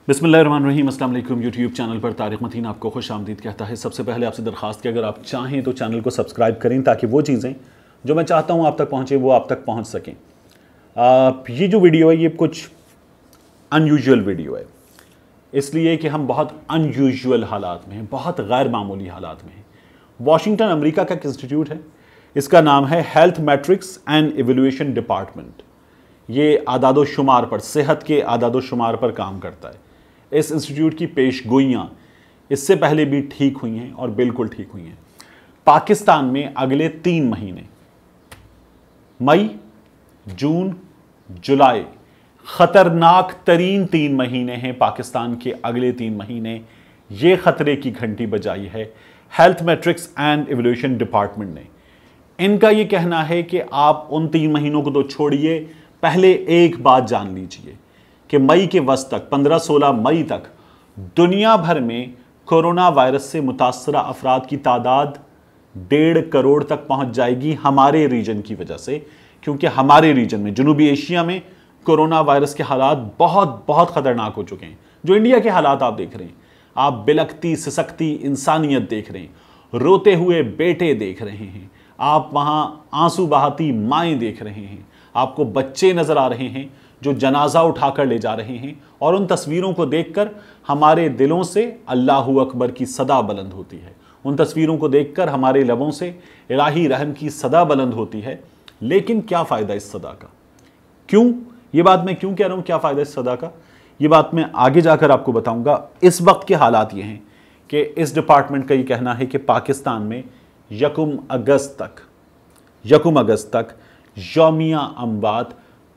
बिस्मिल्लाहिर्रहमानिर्रहीम। अस्सलाम वालेकुम। यूट्यूब चैनल पर तारिक मतीन आपको खुश आमदीद कहता है। सबसे पहले आपसे दरख्वास्त कि अगर आप चाहें तो चैनल को सब्सक्राइब करें ताकि वो चीज़ें जो मैं चाहता हूँ आप तक पहुँचे वो आप तक पहुँच सकें। ये जो वीडियो है ये कुछ अनयूजुअल वीडियो है, इसलिए कि हम बहुत अनयूजुअल हालात में हैं, बहुत गैर मामूली हालात में हैं। वाशिंगटन अमेरिका का एक इंस्टीट्यूट है, इसका नाम है health matrix and evaluation department. ये आदादो शुमार पर, सेहत के आदादो शुमार पर काम करता है। इस इंस्टीट्यूट की पेशगोइयाँ इससे पहले भी ठीक हुई हैं और बिल्कुल ठीक हुई हैं। पाकिस्तान में अगले 3 महीने मई, जून, जुलाई खतरनाक तरीन 3 महीने हैं। पाकिस्तान के अगले 3 महीने ये खतरे की घंटी बजाई है health matrix and evaluation department ने। इनका ये कहना है कि आप उन 3 महीनों को तो छोड़िए, पहले एक बात जान लीजिए कि मई के वस्त तक 15-16 मई तक दुनिया भर में कोरोना वायरस से मुतासरा अफराद की तादाद 1.5 करोड़ तक पहुंच जाएगी हमारे रीजन की वजह से, क्योंकि हमारे रीजन में जनूबी एशिया में कोरोना वायरस के हालात बहुत बहुत ख़तरनाक हो चुके हैं। जो इंडिया के हालात आप देख रहे हैं, आप बिलखती सिसकती इंसानियत देख रहे हैं, रोते हुए बेटे देख रहे हैं, आप वहाँ आंसू बहाती माएँ देख रहे हैं, आपको बच्चे नज़र आ रहे हैं जो जनाजा उठाकर ले जा रहे हैं, और उन तस्वीरों को देखकर हमारे दिलों से अल्लाहू अकबर की सदा बुलंद होती है। उन तस्वीरों को देखकर हमारे लबों से इलाही रहम की सदा बुलंद होती है। लेकिन क्या फ़ायदा इस सदा का? क्यों ये बात मैं क्यों कह रहा हूँ, क्या फ़ायदा इस सदा का, ये बात मैं आगे जाकर आपको बताऊँगा। इस वक्त के हालात ये हैं कि इस डिपार्टमेंट का ये कहना है कि पाकिस्तान में यकुम अगस्त तक यौमिया अमवात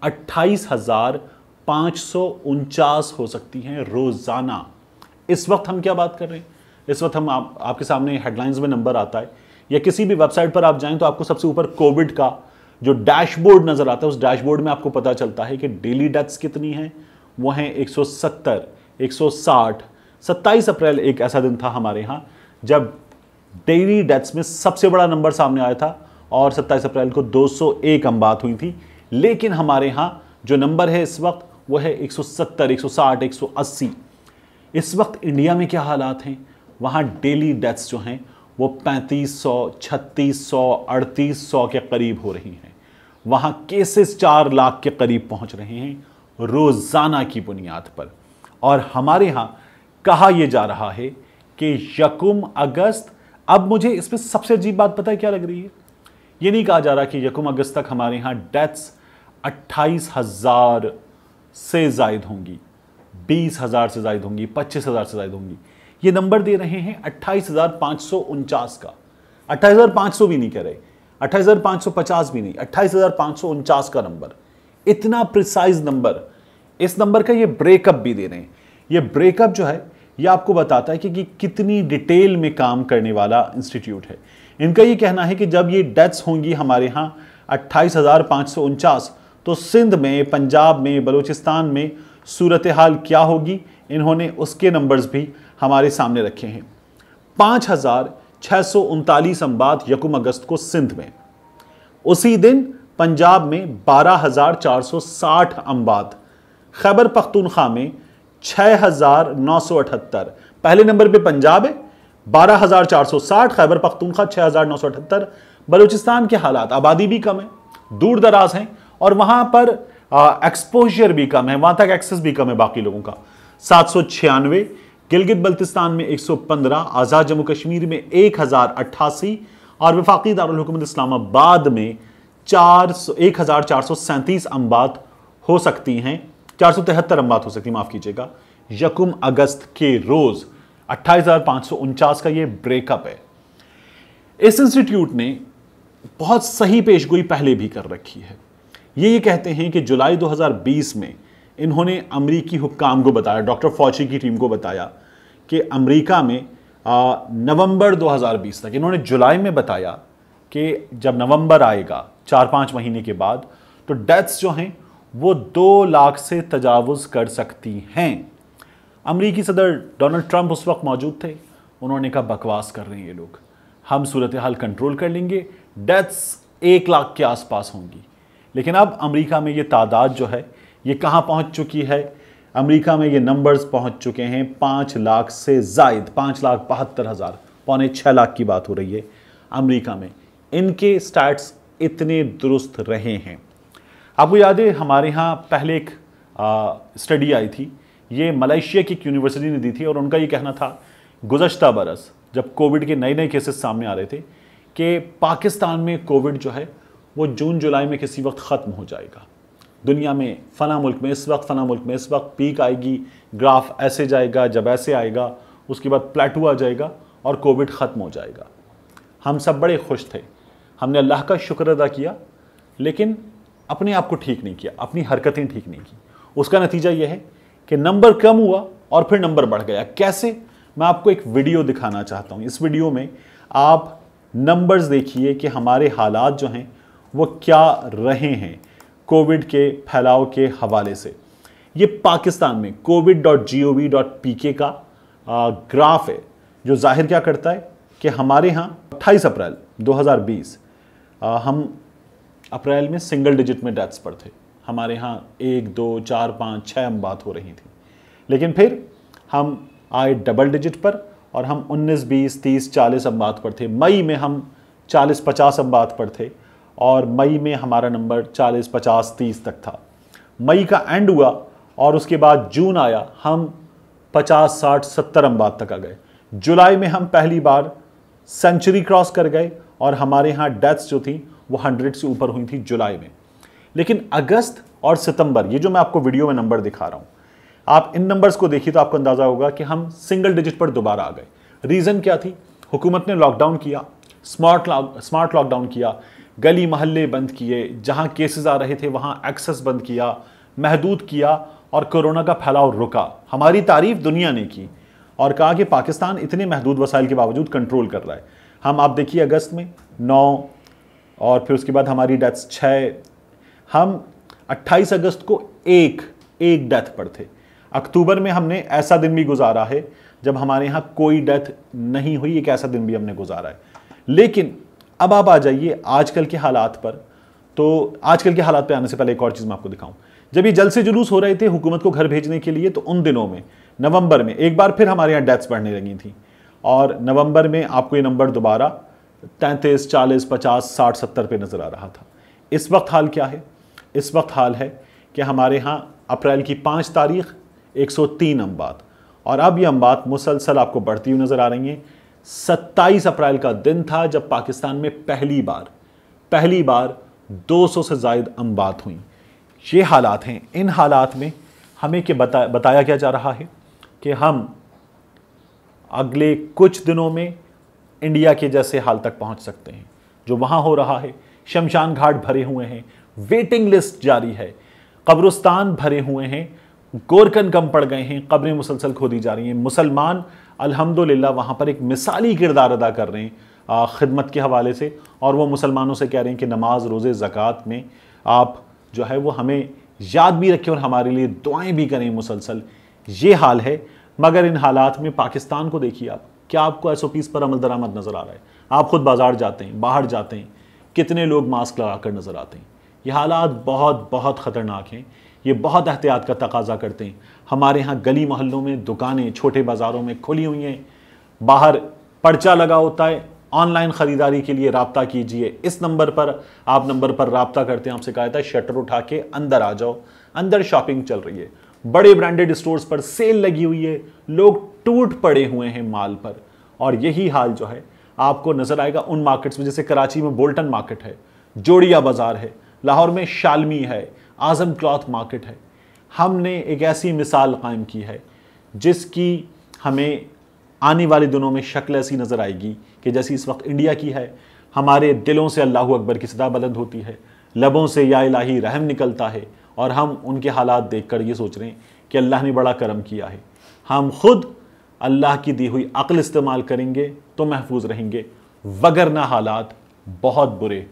28,549 हो सकती हैं रोज़ाना। इस वक्त हम क्या बात कर रहे हैं? इस वक्त हम आपके सामने हेडलाइंस में नंबर आता है, या किसी भी वेबसाइट पर आप जाएं तो आपको सबसे ऊपर कोविड का जो डैशबोर्ड नज़र आता है, उस डैशबोर्ड में आपको पता चलता है कि डेली डेथ्स कितनी हैं। वो हैं 170, 160। 27 अप्रैल एक ऐसा दिन था हमारे यहाँ जब डेली डेथ्स में सबसे बड़ा नंबर सामने आया था, और 27 अप्रैल को 201 अमवात हुई थी। लेकिन हमारे यहाँ जो नंबर है इस वक्त वो है 170, 160, 180। इस वक्त इंडिया में क्या हालात हैं? वहाँ डेली डेथ्स जो हैं वो 3500, 3600, 3800 के करीब हो रही हैं। वहाँ केसेस 4 लाख के करीब पहुँच रहे हैं रोज़ाना की बुनियाद पर। और हमारे यहाँ कहा यह जा रहा है कि यकुम अगस्त, अब मुझे इसमें सबसे अजीब बात पता है क्या लग रही है? ये नहीं कहा जा रहा कि यकुम अगस्त तक हमारे यहाँ डेथ्स 28,000 से ज़ायद होंगी, 20,000 से ज़ायद होंगी, 25,000 से ज़ायद होंगी। ये नंबर दे रहे हैं 28,549 का। 28,500 भी नहीं कह रहे, 28,550 भी नहीं, 28,549 का नंबर। इतना प्रिसाइज नंबर, इस नंबर का ये ब्रेकअप भी दे रहे हैं। ये ब्रेकअप जो है ये आपको बताता है कि कितनी डिटेल में काम करने वाला इंस्टीट्यूट है। इनका ये कहना है कि जब ये डेथ्स होंगी हमारे यहाँ 28,549, तो सिंध में, पंजाब में, बलूचिस्तान में सूरत हाल क्या होगी, इन्होंने उसके नंबर्स भी हमारे सामने रखे हैं। 5,639 अमवात यकुम अगस्त को सिंध में। उसी दिन पंजाब में 12,460 अमवात। खैबर पख्तूनख्वा में 6,978। पहले नंबर पे पंजाब है 12,460, खैबर पख्तूनख्वा 6,978। बलूचिस्तान के हालात, आबादी भी कम है, दूर दराज हैं, और वहां पर एक्सपोजर भी कम है, वहां तक एक्सेस भी कम है बाकी लोगों का। 796, गिलगित बल्तिस्तान में 115, आज़ाद जम्मू कश्मीर में 1,088, और वफाकी दारुल हुकूमत इस्लामाबाद में 1,437 अमवात हो सकती हैं, 473 अमवात हो सकती, माफ़ कीजिएगा, यकुम अगस्त के रोज़। 28,549 का ये ब्रेकअप है। इस इंस्टीट्यूट ने बहुत सही पेशगोई पहले भी कर रखी है। ये कहते हैं कि जुलाई 2020 में इन्होंने अमरीकी हुक्काम को बताया, डॉक्टर फॉची की टीम को बताया कि अमरीका में नवंबर 2020 तक, इन्होंने जुलाई में बताया कि जब नवंबर आएगा 4-5 महीने के बाद, तो डेथ्स जो हैं वो 2 लाख से तजावुज़ कर सकती हैं। अमरीकी सदर डोनाल्ड ट्रंप उस वक्त मौजूद थे, उन्होंने कहा बकवास कर रहे हैं ये लोग, हम सूरत हाल कंट्रोल कर लेंगे, डेथ्स 1 लाख के आसपास होंगी। लेकिन अब अमेरिका में ये तादाद जो है ये कहाँ पहुँच चुकी है? अमेरिका में ये नंबर्स पहुंच चुके हैं 5 लाख से जायद, 5,72,000, पौने 6 लाख की बात हो रही है अमेरिका में। इनके स्टैट्स इतने दुरुस्त रहे हैं। आपको याद है हमारे यहाँ पहले एक स्टडी आई थी, ये मलेशिया की यूनिवर्सिटी ने दी थी, और उनका ये कहना था गुज़श्ता बरस जब कोविड के नए नए केसेस सामने आ रहे थे कि पाकिस्तान में कोविड जो है वो जून जुलाई में किसी वक्त ख़त्म हो जाएगा। दुनिया में फ़ना मुल्क में इस वक्त, फ़ना मुल्क में इस वक्त पीक आएगी, ग्राफ ऐसे जाएगा, जब ऐसे आएगा उसके बाद प्लेटू आ जाएगा और कोविड ख़त्म हो जाएगा। हम सब बड़े खुश थे, हमने अल्लाह का शुक्र अदा किया, लेकिन अपने आप को ठीक नहीं किया, अपनी हरकतें ठीक नहीं की। उसका नतीजा यह है कि नंबर कम हुआ और फिर नंबर बढ़ गया। कैसे? मैं आपको एक वीडियो दिखाना चाहता हूँ। इस वीडियो में आप नंबर्स देखिए कि हमारे हालात जो हैं वो क्या रहे हैं कोविड के फैलाव के हवाले से। ये पाकिस्तान में covid.gov.pk का ग्राफ है, जो जाहिर क्या करता है कि हमारे यहाँ 28 अप्रैल 2020 हम अप्रैल में सिंगल डिजिट में डेथ्स पर थे। हमारे यहाँ 1, 2, 4, 5, 6 बात हो रही थी, लेकिन फिर हम आए डबल डिजिट पर और हम 19, 20, 30, 40 बात पर थे। मई में हम 40, 50 बात पर थे और मई में हमारा नंबर 40, 50, 30 तक था। मई का एंड हुआ और उसके बाद जून आया, हम 50, 60, 70 बात तक आ गए। जुलाई में हम पहली बार सेंचुरी क्रॉस कर गए और हमारे यहाँ डेथ्स जो थी वो 100 से ऊपर हुई थी जुलाई में। लेकिन अगस्त और सितंबर, ये जो मैं आपको वीडियो में नंबर दिखा रहा हूँ, आप इन नंबर्स को देखिए तो आपको अंदाजा होगा कि हम सिंगल डिजिट पर दोबारा आ गए। रीज़न क्या थी? हुकूमत ने लॉकडाउन किया, स्मार्ट लॉकडाउन किया, गली मोहल्ले बंद किए, जहाँ केसेस आ रहे थे वहाँ एक्सेस बंद किया, महदूद किया और कोरोना का फैलाव रुका। हमारी तारीफ दुनिया ने की और कहा कि पाकिस्तान इतने महदूद वसाइल के बावजूद कंट्रोल कर रहा है। हम आप देखिए अगस्त में 9 और फिर उसके बाद हमारी डेथ्स 6, हम 28 अगस्त को एक डेथ पर थे। अक्टूबर में हमने ऐसा दिन भी गुजारा है जब हमारे यहाँ कोई डेथ नहीं हुई, एक ऐसा दिन भी हमने गुजारा है। लेकिन अब आप आ जाइए आजकल के हालात पर। तो आजकल के हालात पे आने से पहले एक और चीज़ मैं आपको दिखाऊं। जब ये जल से जुलूस हो रहे थे हुकूमत को घर भेजने के लिए, तो उन दिनों में नवंबर में एक बार फिर हमारे यहाँ डेथ्स बढ़ने लगी थी और नवंबर में आपको ये नंबर दोबारा 33, 40, 50, 60, 70 पे नज़र आ रहा था। इस वक्त हाल क्या है? इस वक्त हाल है कि हमारे यहाँ अप्रैल की 5 तारीख 103 अमवात, और अब ये अमवात मुसलसल आपको बढ़ती हुई नज़र आ रही हैं। 27 अप्रैल का दिन था जब पाकिस्तान में पहली बार 200 से ज़ायद अमवात हुई। ये हालात हैं। इन हालात में हमें बताया क्या जा रहा है कि हम अगले कुछ दिनों में इंडिया के जैसे हाल तक पहुंच सकते हैं। जो वहाँ हो रहा है, शमशान घाट भरे हुए हैं, वेटिंग लिस्ट जारी है, कब्रिस्तान भरे हुए हैं, गोरकन कम पड़ गए हैं, कब्रें मुसलसल खोदी जा रही हैं। मुसलमान अल्हम्दुलिल्लाह वहाँ पर एक मिसाली किरदार अदा कर रहे हैं खिदमत के हवाले से, और वो मुसलमानों से कह रहे हैं कि नमाज, रोज़े, ज़कात में आप जो है वो हमें याद भी रखें और हमारे लिए दुआएं भी करें मुसलसल। ये हाल है। मगर इन हालात में पाकिस्तान को देखिए आप, क्या आपको SOPs पर अमल दरामद नज़र आ रहा है? आप खुद बाज़ार जाते हैं, बाहर जाते हैं, कितने लोग मास्क लगा कर नज़र आते हैं? ये हालात बहुत बहुत ख़तरनाक हैं। ये बहुत एहतियात का तकाजा करते हैं। हमारे यहाँ गली मोहल्लों में दुकानें, छोटे बाज़ारों में खुली हुई हैं, बाहर पर्चा लगा होता है, ऑनलाइन ख़रीदारी के लिए राब्ता कीजिए। इस नंबर पर आप नंबर पर राब्ता करते हैं, आपसे कहा जाता है शटर उठा के अंदर आ जाओ। अंदर शॉपिंग चल रही है, बड़े ब्रांडेड स्टोर्स पर सेल लगी हुई है, लोग टूट पड़े हुए हैं माल पर। और यही हाल जो है आपको नज़र आएगा उन मार्केट्स में, जैसे कराची में बोल्टन मार्केट है, जोड़िया बाज़ार है, लाहौर में शालमी है, आज़म क्लॉथ मार्केट है। हमने एक ऐसी मिसाल कायम की है जिसकी हमें आने वाले दिनों में शक्ल ऐसी नज़र आएगी कि जैसी इस वक्त इंडिया की है। हमारे दिलों से अल्लाहु अकबर की सदा बुलंद होती है, लबों से या इलाही रहम निकलता है, और हम उनके हालात देखकर ये सोच रहे हैं कि अल्लाह ने बड़ा करम किया है। हम खुद अल्लाह की दी हुई अक्ल इस्तेमाल करेंगे तो महफूज रहेंगे, वगरना हालात बहुत बुरे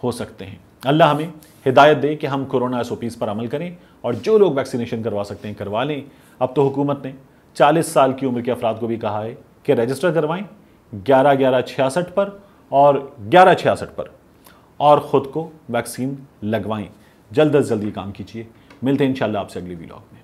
हो सकते हैं। अल्लाह हमें हिदायत दे कि हम कोरोना SOPs पर अमल करें, और जो लोग वैक्सीनेशन करवा सकते हैं करवा लें। अब तो हुकूमत ने 40 साल की उम्र के अफराद को भी कहा है कि रजिस्टर करवाएं 11/11/66 पर और 11/66 पर, और ख़ुद को वैक्सीन लगवाएं। जल्द अज जल्द ये काम कीजिए। मिलते हैं इंशाल्लाह आपसे अगली व्लॉग में।